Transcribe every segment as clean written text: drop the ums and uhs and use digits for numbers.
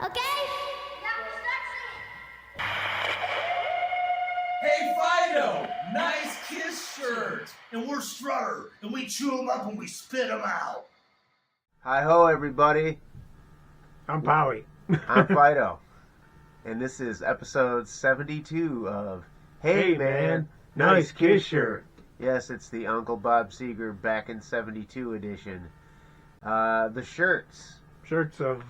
Okay? Hey Fido, nice Kiss shirt. And we're Strutter, and we chew them up and we spit them out. Hi-ho, everybody. I'm Powie. I'm Fido. And this is episode 72 of Hey, Man, Nice Kiss shirt. Yes, it's the Uncle Bob Seger back in 72 edition. The shirts. Shirts of,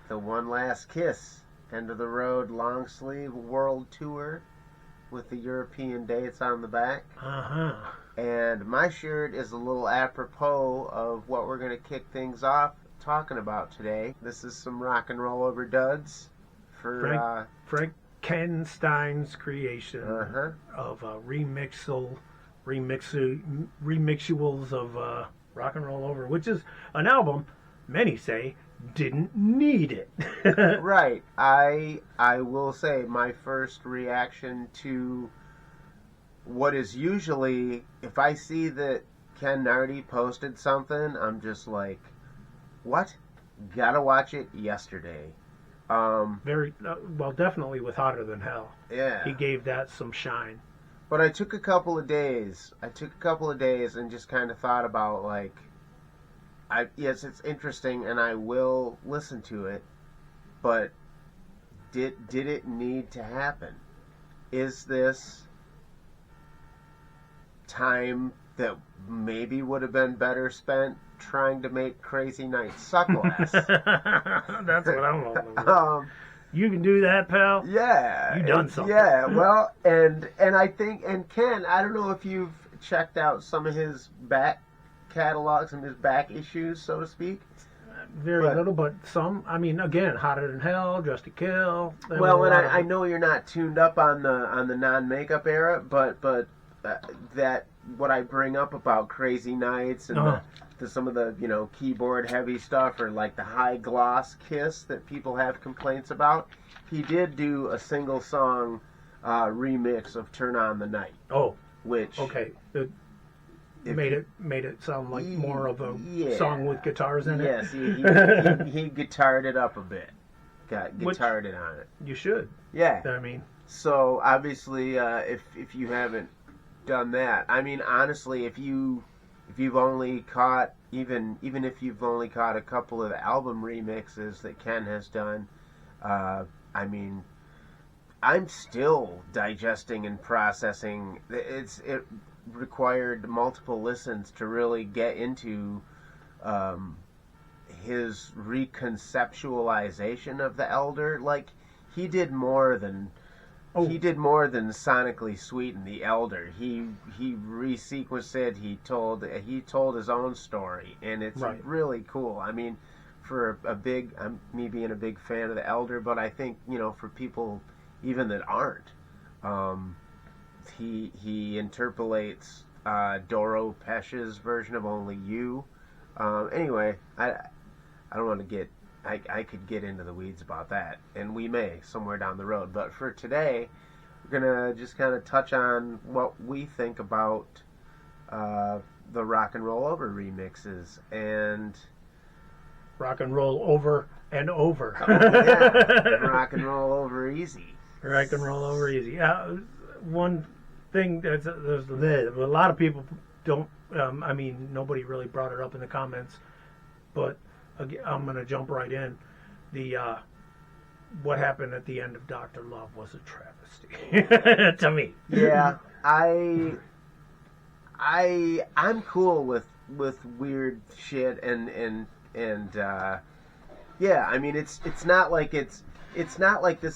The One Last Kiss. End of the Road long sleeve world tour with the European dates on the back. And my shirt is a little apropos of what we're going to kick things off talking about today. This is some rock and roll over duds for FranKEnstein's Creation of remixuals of rock and roll over, which is an album many say didn't need it. Right. I will say my first reaction to what is usually, if I see that Kenn Nardi posted something, I'm just like, what? Gotta watch it yesterday. Very well, definitely with Hotter Than Hell. Yeah. He gave that some shine. But I took a couple of days. And just kind of thought about, like, yes, it's interesting, and I will listen to it. But did it need to happen? Is this time that maybe would have been better spent trying to make Crazy Nights suck less? That's what I'm all about. You can do that, pal? Yeah. You done something. Yeah, well, and I think, and Ken, I don't know if you've checked out some of his back catalogs and his back issues, so to speak. Very little, but some. I mean, again, Hotter Than Hell, Just to Kill. Well, and I know you're not tuned up on the non-makeup era, but that what I bring up about Crazy Nights and some of the keyboard heavy stuff, or like the high gloss Kiss that people have complaints about. He did do a single song remix of Turn On the Night. Oh, which okay. It made it sound like more of a song with guitars in it. Yes, he guitared it up a bit. Guitared it on it. You should. Yeah. I mean, so obviously, if you haven't done that, I mean, honestly, if you've only caught even if you've only caught a couple of album remixes that Ken has done, I mean, I'm still digesting and processing. It required multiple listens to really get into his reconceptualization of the Elder. Like, he did more than sonically sweeten the Elder. He resequenced it. He told his own story, and it's really cool. I mean, for me being a big fan of the Elder, but I think for people even that aren't, he interpolates Doro Pesch's version of Only You. Anyway, I don't want to get. I could get into the weeds about that, and we may somewhere down the road. But for today, we're going to just kind of touch on what we think about the Rock and Roll Over remixes. And Rock and Roll Over and Over. Rock and Roll Over Easy. Rock and Roll Over Easy. One thing, there's a lot of people don't, I mean, nobody really brought it up in the comments, but I'm going to jump right in. What happened at the end of Dr. Love was a travesty to me. Yeah, I'm cool with weird shit and yeah, I mean, it's not like this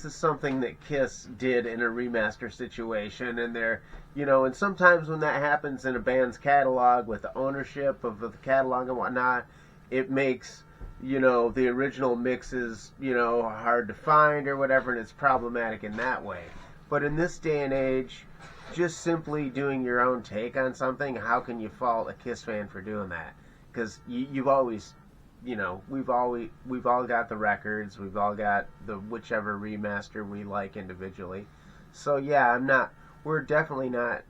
is something that Kiss did in a remaster situation, and and sometimes when that happens in a band's catalog with the ownership of the catalog and whatnot, it makes the original mixes, hard to find or whatever, and it's problematic in that way. But in this day and age, just simply doing your own take on something, how can you fault a Kiss fan for doing that? Because you've always, we've all got the records, we've all got the whichever remaster we like individually. So yeah, we're definitely not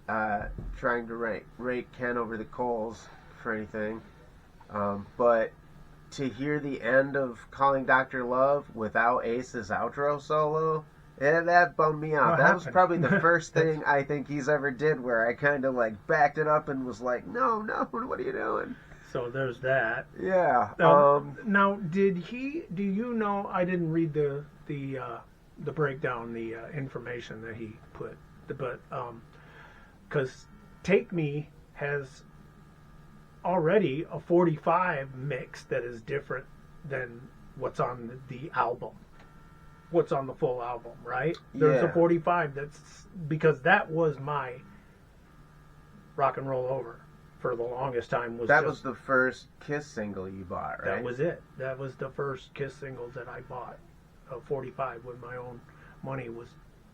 trying to rake Ken over the coals for anything. But to hear the end of Calling Dr. Love without Ace's outro solo, that bummed me out. What That was happened? probably the first thing I think he's ever did where I kind of like backed it up and was like, no, what are you doing? So there's that. Yeah. Now, do you know? I didn't read the breakdown, the information that he put, but because Take Me has already a 45 mix that is different than what's on the album. What's on the full album, right? There's a 45 that's because that was my Rock and Roll Over for the longest time. That was the first Kiss single you bought, right? That was it. That was the first Kiss single that I bought. 45 with my own money was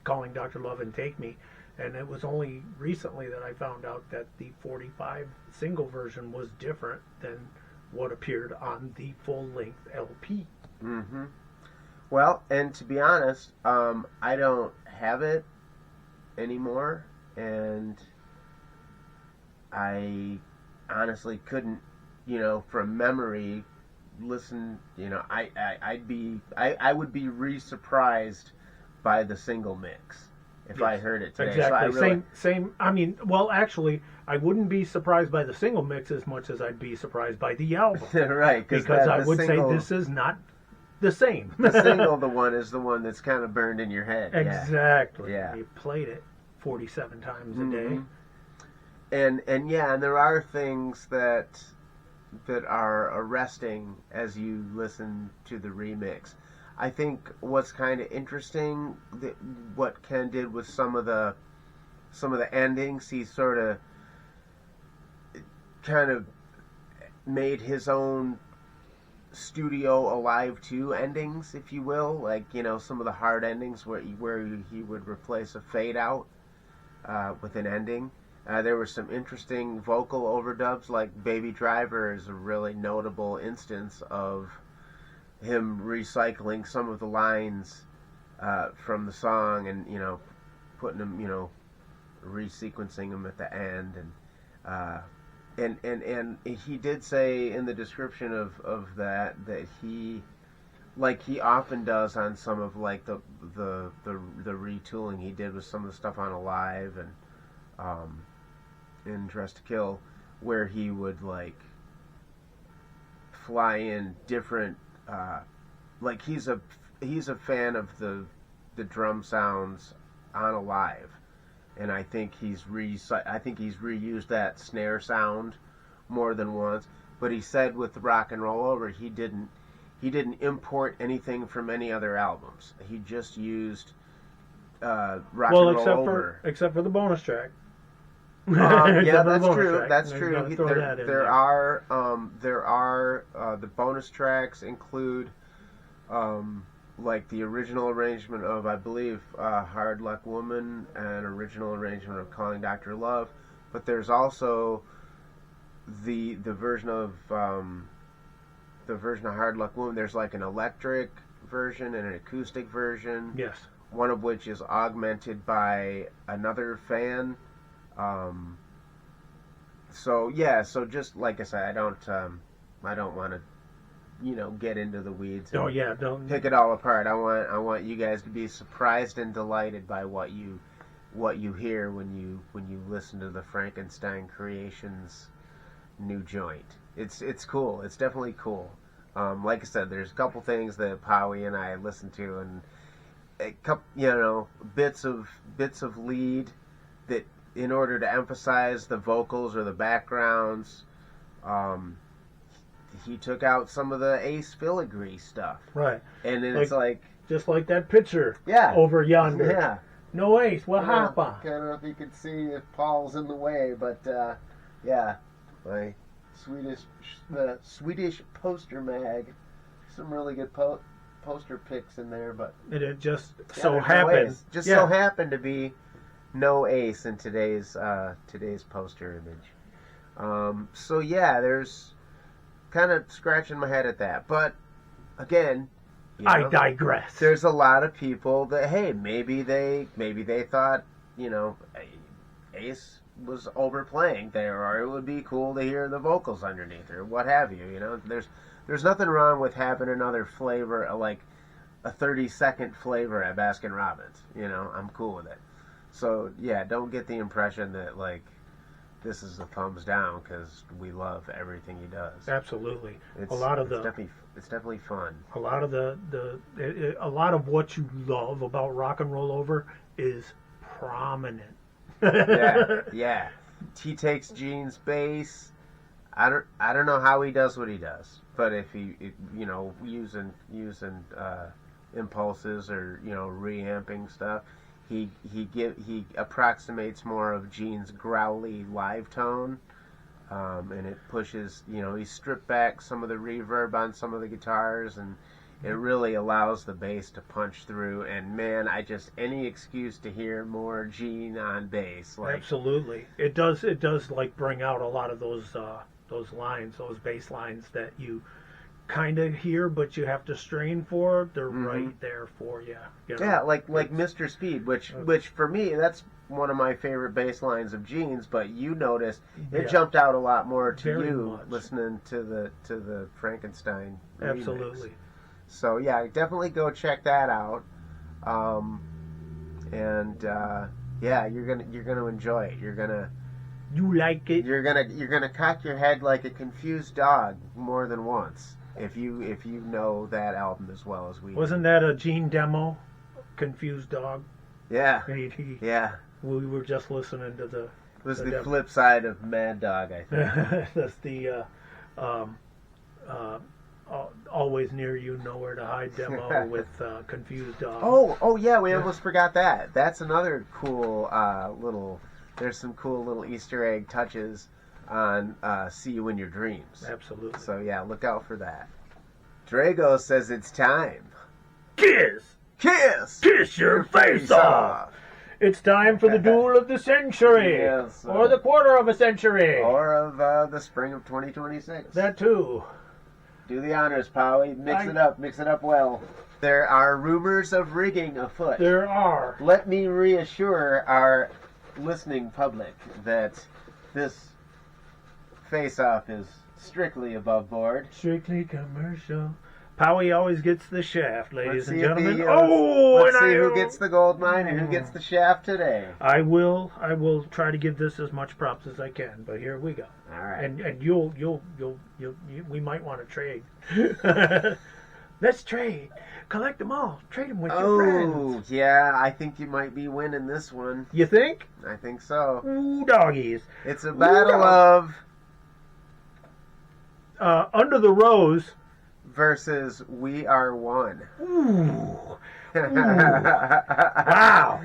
Calling Dr. Love and Take Me. And it was only recently that I found out that the 45 single version was different than what appeared on the full-length LP. Mm-hmm. Well, and to be honest, I don't have it anymore, and I honestly couldn't, from memory, listen. I would be re-surprised by the single mix if I heard it today. Exactly. So same. I mean, well, actually, I wouldn't be surprised by the single mix as much as I'd be surprised by the album. Right. Because I would say this is not the same. The single, is the one that's kind of burned in your head. Exactly. Yeah. You played it 47 times a Mm-hmm. day. And there are things that are arresting as you listen to the remix. I think what's kind of interesting, what Kenn did with some of the endings, he sort of kind of made his own studio Alive 2 endings, if you will, like some of the hard endings where he would replace a fade out with an ending. There were some interesting vocal overdubs, like Baby Driver is a really notable instance of him recycling some of the lines from the song and putting them, resequencing them at the end, and he did say in the description of that he, like he often does on some of like the retooling he did with some of the stuff on Alive and in Dress to Kill, where he would like fly in different. Like he's a fan of the drum sounds on Alive, and I think he's reused that snare sound more than once. But he said with the Rock and Roll Over, he didn't import anything from any other albums. He just used Rock and Roll Over, except for the bonus track. Yeah, that's true. Track. That's true. There are the bonus tracks include like the original arrangement of, I believe, Hard Luck Woman, and original arrangement of Calling Dr. Love, but there's also the version of Hard Luck Woman. There's like an electric version and an acoustic version. Yes. One of which is augmented by another fan. So just like I said, I don't want to, get into the weeds. Don't pick it all apart. I want you guys to be surprised and delighted by what you hear when you listen to the FranKENstein Creations new joint. It's cool. It's definitely cool. Like I said, there's a couple things that Powie and I listen to, and a couple, bits of lead that, in order to emphasize the vocals or the backgrounds, he took out some of the Ace filigree stuff. Right. And then it's like... Just like that picture Yeah. over yonder. Yeah. No Ace, what happened? I don't know if you could see if Paul's in the way, but yeah. My Swedish poster mag. Some really good poster pics in there, but... It just yeah, so no happened. Ace. So happened to be no Ace in today's poster image. So yeah, there's kind of scratching my head at that. But again, I digress. There's a lot of people that, hey, maybe they thought, Ace was overplaying there, or it would be cool to hear the vocals underneath, or what have you. There's there's nothing wrong with having another flavor, like a 30-second flavor at Baskin Robbins. You know, I'm cool with it. So yeah, don't get the impression that like this is a thumbs down because we love everything he does. Absolutely. It's definitely fun. A lot of a lot of what you love about Rock and Roll Over is prominent. Yeah. He takes Gene's bass. I don't know how he does what he does, but if using impulses or reamping stuff, he approximates more of Gene's growly live tone, and it pushes. He stripped back some of the reverb on some of the guitars, and it really allows the bass to punch through. And man, any excuse to hear more Gene on bass. Absolutely, it does. It does bring out a lot of those lines, those bass lines that you kind of hear, but you have to strain for. They're right there for you. Yeah, like Mr. Speed, which for me, that's one of my favorite bass lines of Gene's. But you noticed it jumped out a lot more to Very you much. Listening to the FranKEnstein remix. Absolutely. So yeah, definitely go check that out. Yeah, you're gonna enjoy it. You like it? You're gonna cock your head like a confused dog more than once if you know that album as well as we do. Wasn't that a Gene demo? Confused Dog. Yeah. Yeah. We were just listening to the. It was the flip side of Mad Dog, I think. That's the Always Near You, Nowhere to Hide demo with Confused Dog. Oh yeah, we almost forgot that. That's another cool little. There's some cool little Easter egg touches on See You in Your Dreams. Absolutely. So yeah, look out for that. Drago says it's time. Kiss your face off. It's time for the duel of the century. Yes, or the quarter of a century. Or of the spring of 2026. That too. Do the honors, Powie. Mix it up well. There are rumors of rigging afoot. There are. Let me reassure our listening public that this face-off is strictly above board. Strictly commercial. Powie always gets the shaft, ladies and gentlemen. Let's see who gets the gold mine and who gets the shaft today. I will try to give this as much props as I can, but here we go. All right. And we might want to trade. Let's trade. Collect them all. Trade them with your friends. Oh, yeah, I think you might be winning this one. You think? I think so. Ooh, doggies. It's a battle of Under the Rose versus We Are One. Ooh. Wow.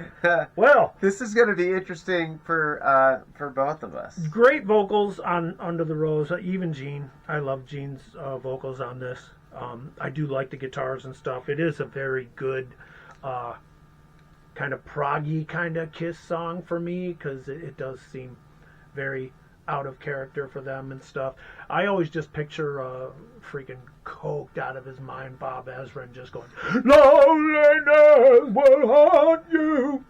Well, this is going to be interesting for both of us. Great vocals on Under the Rose. Even Gene. I love Gene's vocals on this. I do like the guitars and stuff. It is a very good kind of proggy kind of Kiss song for me because it does seem very out of character for them and stuff. I always just picture freaking coked out of his mind Bob Ezrin just going, "Loneliness will haunt you."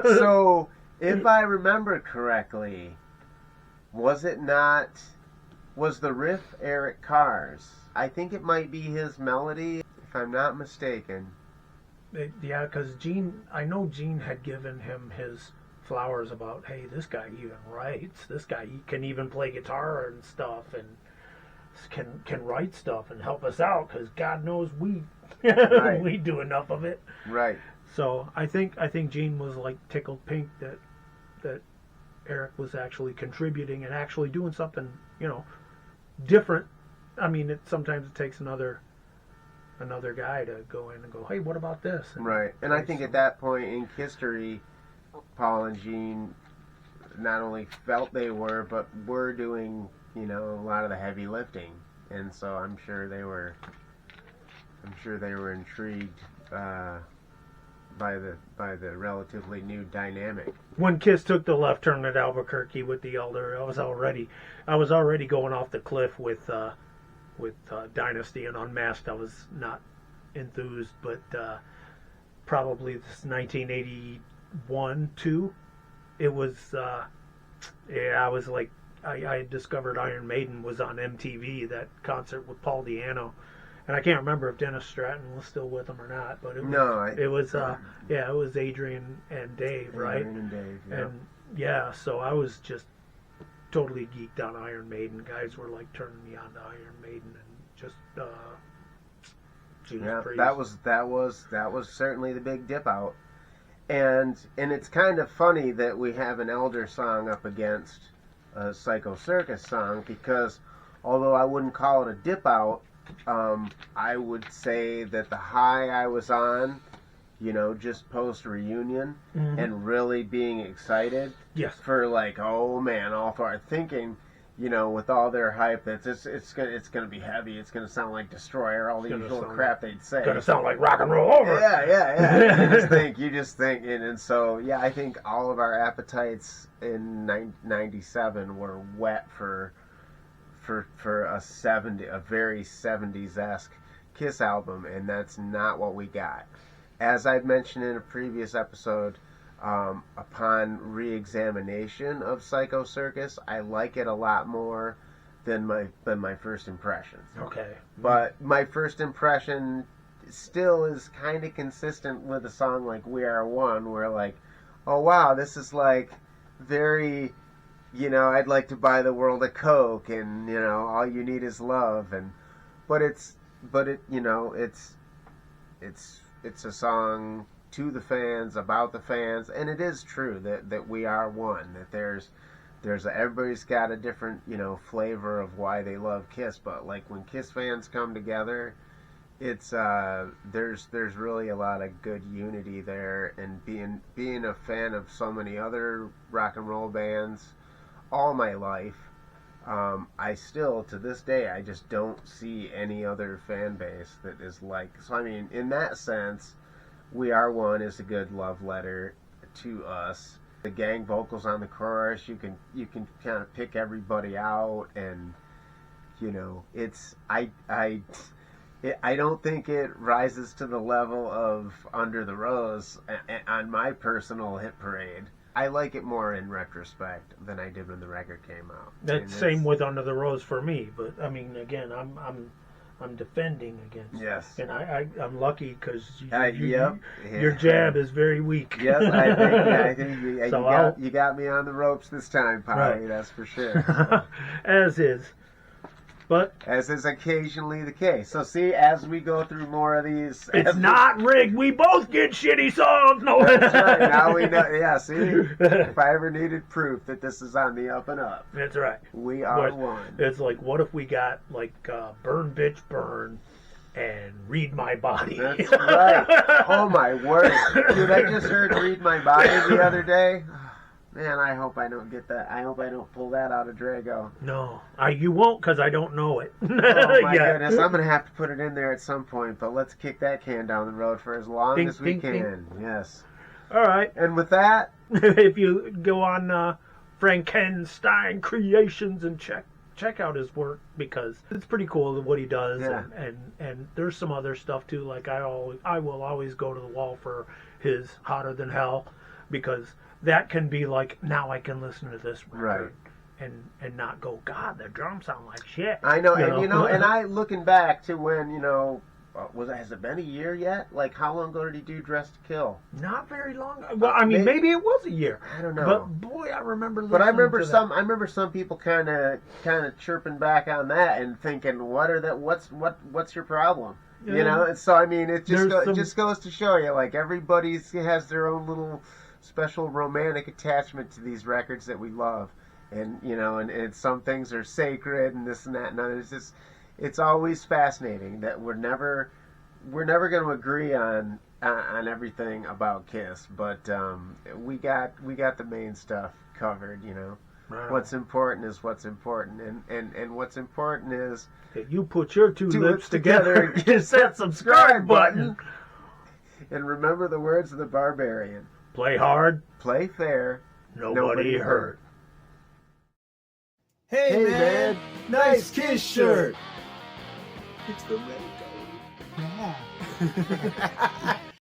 So, if I remember correctly, was the riff Eric Carr's? I think it might be his melody, if I'm not mistaken. Yeah, because I know Gene had given him his flowers about, hey, this guy even writes. This guy can even play guitar and stuff, and can write stuff and help us out. Because God knows we we do enough of it. Right. So I think Gene was like tickled pink that Eric was actually contributing and actually doing something different. I mean, sometimes it takes another guy to go in and go, hey, what about this? Right. And I think at that point in history, Paul and Gene not only felt they were, but were doing, a lot of the heavy lifting. And so I'm sure they were intrigued by the relatively new dynamic. When Kiss took the left turn at Albuquerque with the Elder, I was already going off the cliff with Dynasty and Unmasked. I was not enthused, but probably this 1981 too. It was I was like, I discovered Iron Maiden was on MTV, that concert with Paul Di'Anno. And I can't remember if Dennis Stratton was still with them or not, but it was it was Adrian and Dave, right? Adrian and Dave, yeah. And yeah, so I was just totally geeked on Iron Maiden. Guys were like turning me on to Iron Maiden, and just that was certainly the big dip out. And it's kind of funny that we have an Elder song up against a Psycho Circus song, because although I wouldn't call it a dip out, I would say that the high I was on, just post reunion, and really being excited, for like, oh man, all far thinking, with all their hype, that it's gonna be heavy, it's gonna sound like Destroyer, all the usual crap they'd say. It's gonna sound like Rock and Roll Over. Yeah. you just think, and so yeah, I think all of our appetites in '97 were wet for a very 70s-esque Kiss album, and that's not what we got. As I'd mentioned in a previous episode, upon re-examination of Psycho Circus, I like it a lot more than my first impressions. Okay. But my first impression still is kind of consistent with a song like We Are One, where like, oh wow, this is like very, I'd like to buy the world a Coke, and all you need is love, but it's a song to the fans, about the fans, and it is true that we are one, that everybody's got a different flavor of why they love Kiss, but like when Kiss fans come together, it's there's really a lot of good unity there, and being a fan of so many other rock and roll bands all my life, I still, to this day, I just don't see any other fan base that is like. So I mean, in that sense, We Are One is a good love letter to us. The gang vocals on the chorus, you can kind of pick everybody out, and it's I don't think it rises to the level of Under the Rose on my personal hit parade. I like it more in retrospect than I did when the record came out. That's same with Under the Rose for me, but I mean, again, I'm defending against. Yes. And I'm lucky because your jab is very weak. Yes, I think you got me on the ropes this time, Powie. Right. That's for sure. As is. But as is occasionally the case. So see, as we go through more of these, it's not rigged. We both get shitty songs. No, that's right. Now we know. Yeah, see, if I ever needed proof that this is on the up and up, that's right. We are one. It's like, what if we got like Burn Bitch Burn and Read My Body? That's right. Oh my word, dude! I just heard Read My Body the other day. Man, I hope I don't get that. I hope I don't pull that out of Drago. No, you won't, because I don't know it. Oh my goodness, I'm going to have to put it in there at some point, but let's kick that can down the road for as long as we can. Yes. All right. And with that, if you go on FranKENstein Creations and check out his work, because it's pretty cool what he does, and there's some other stuff too. Like I will always go to the wall for his Hotter Than Hell, because that can be like, now I can listen to this record, right, and not go, God, the drums sound like shit. I know, and I looking back to when has it been a year yet? Like, how long ago did he do Dress to Kill? Not very long. Well, I mean, maybe it was a year. I don't know. But boy, I remember. But I remember some people kind of chirping back on that and thinking, what's your problem? Yeah. And so I mean, it just goes to show you, like, everybody has their own little special romantic attachment to these records that we love, and and some things are sacred and this and that and others. It's always fascinating that we're never going to agree on everything about Kiss, but we got the main stuff covered. Right. What's important is what's important, and what's important is that you put your two lips together and hit that subscribe button. And remember the words of the Barbarian: play hard, play fair, nobody hurt. Hey man, nice Kiss shirt. It's the red.